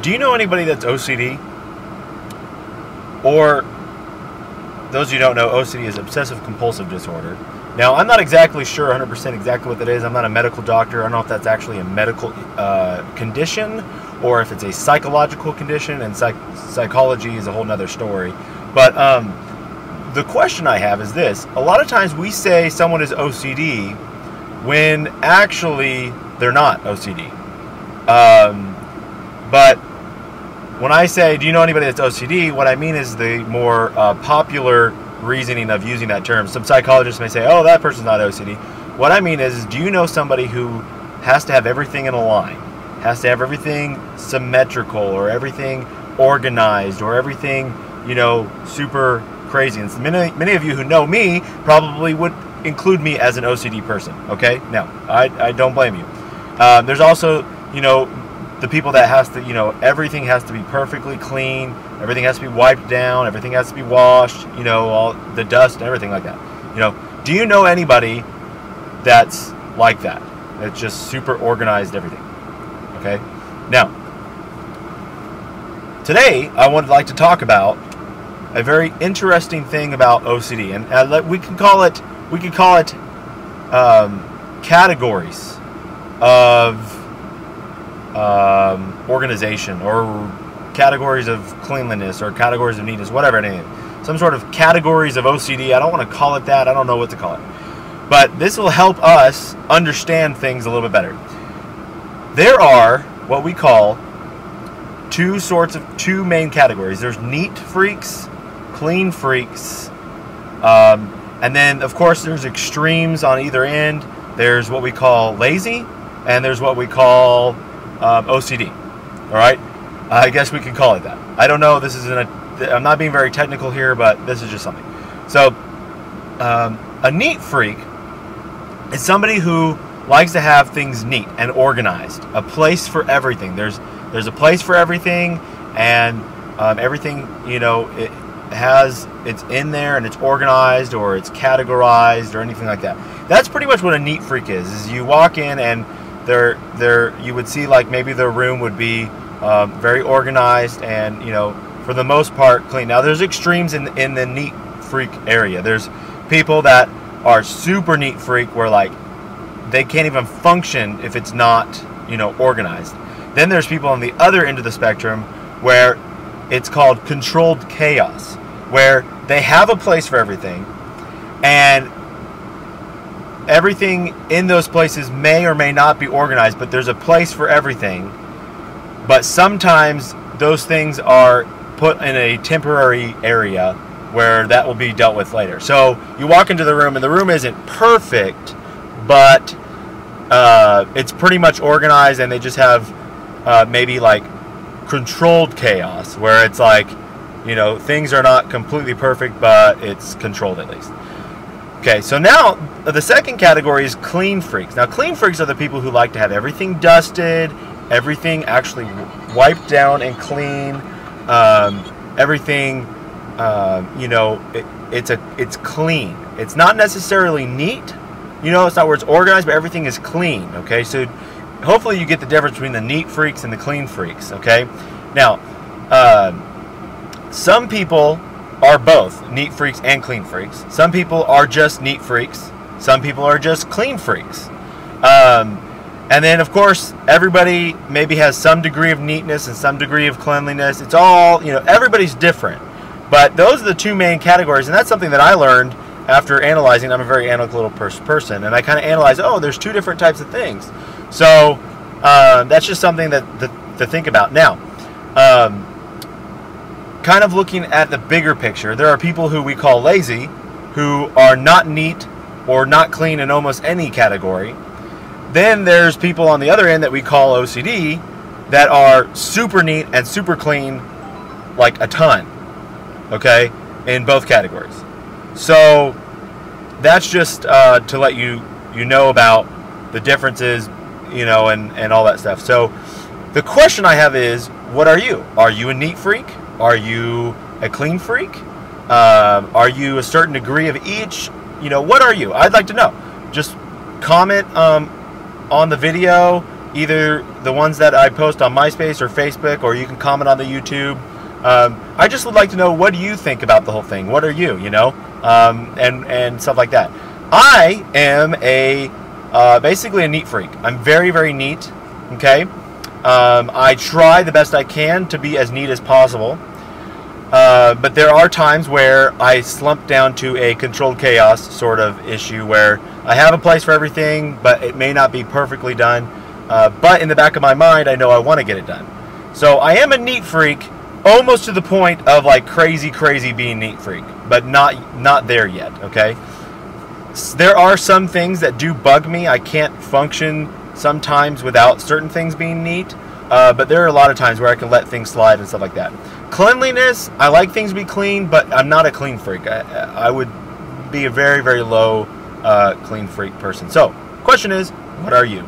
Do you know anybody that's OCD? Or, those of you who don't know, OCD is obsessive compulsive disorder. Now, I'm not exactly sure 100% exactly what that is. I'm not a medical doctor. I don't know if that's actually a medical condition or if it's a psychological condition, and psychology is a whole nother story. But the question I have is this. A lot of times we say someone is OCD when actually they're not OCD. But when I say, do you know anybody that's OCD, what I mean is the more popular reasoning of using that term. Some psychologists may say, oh, that person's not OCD. What I mean is, do you know somebody who has to have everything in a line, has to have everything symmetrical, or everything organized, or everything, you know, super crazy? And many of you who know me probably would include me as an OCD person, okay? Now, I don't blame you. There's also, you know, the people that has to, you know, everything has to be perfectly clean, everything has to be wiped down, everything has to be washed, you know, all the dust and everything like that. You know, do you know anybody that's like that? That's just super organized everything. Okay? Now, today I would like to talk about a very interesting thing about OCD, and we can call it categories of organization, or categories of cleanliness, or categories of neatness, whatever it is. Some sort of categories of OCD. I don't want to call it that. I don't know what to call it. But this will help us understand things a little bit better. There are what we call two main categories. There's neat freaks, clean freaks, and then of course there's extremes on either end. There's what we call lazy, and there's what we call OCD. All right, I guess we can call it that. I don't know. I'm not being very technical here, but this is just something. So, a neat freak is somebody who likes to have things neat and organized. A place for everything. There's a place for everything, and everything, you know, it's in there and it's organized, or it's categorized, or anything like that. That's pretty much what a neat freak is you walk in and you would see, like, maybe their room would be very organized and, you know, for the most part clean. Now, there's extremes in the neat freak area. There's people that are super neat freak where, like, they can't even function if it's not, you know, organized. Then there's people on the other end of the spectrum where it's called controlled chaos, where they have a place for everything, and everything in those places may or may not be organized, but there's a place for everything. But sometimes those things are put in a temporary area where that will be dealt with later. So you walk into the room and the room isn't perfect, but it's pretty much organized, and they just have maybe like controlled chaos, where it's like, you know, things are not completely perfect, but it's controlled at least. Okay, so now the second category is clean freaks. Now, clean freaks are the people who like to have everything dusted, everything actually wiped down and clean, everything, you know, it's clean. It's not necessarily neat, you know, it's not where it's organized, but everything is clean. Okay, so hopefully you get the difference between the neat freaks and the clean freaks. Okay, now some people are both neat freaks and clean freaks. Some people are just neat freaks. Some people are just clean freaks. And then, of course, everybody maybe has some degree of neatness and some degree of cleanliness. It's all, you know, everybody's different. But those are the two main categories, and that's something that I learned after analyzing. I'm a very analytical person, and I kind of analyze, oh, there's two different types of things. So that's just something to think about. Now, kind of looking at the bigger picture, there are people who we call lazy, who are not neat or not clean in almost any category. Then there's people on the other end that we call OCD that are super neat and super clean, like a ton, okay, in both categories. So that's just to let you know about the differences, you know, and all that stuff. So the question I have is, what are you? Are you a neat freak? Are you a clean freak? Are you a certain degree of each? You know, what are you? I'd like to know. Just comment on the video, either the ones that I post on MySpace or Facebook, or you can comment on the YouTube. I just would like to know, what do you think about the whole thing? What are you, and stuff like that. I am basically a neat freak. I'm very, very neat, okay? I try the best I can to be as neat as possible. But there are times where I slump down to a controlled chaos sort of issue where I have a place for everything, but it may not be perfectly done. But in the back of my mind, I know I want to get it done. So I am a neat freak, almost to the point of like crazy being neat freak, but not there yet, okay? There are some things that do bug me. I can't function sometimes without certain things being neat, but there are a lot of times where I can let things slide and stuff like that. Cleanliness, I like things to be clean, but I'm not a clean freak. I would be a very, very low clean freak person. So, question is, what are you?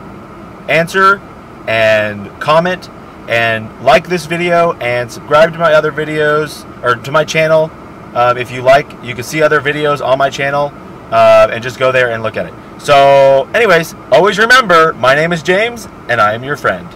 Answer and comment and like this video and subscribe to my other videos, or to my channel. If you like, you can see other videos on my channel, and just go there and look at it. So anyways, always remember, my name is James and I am your friend.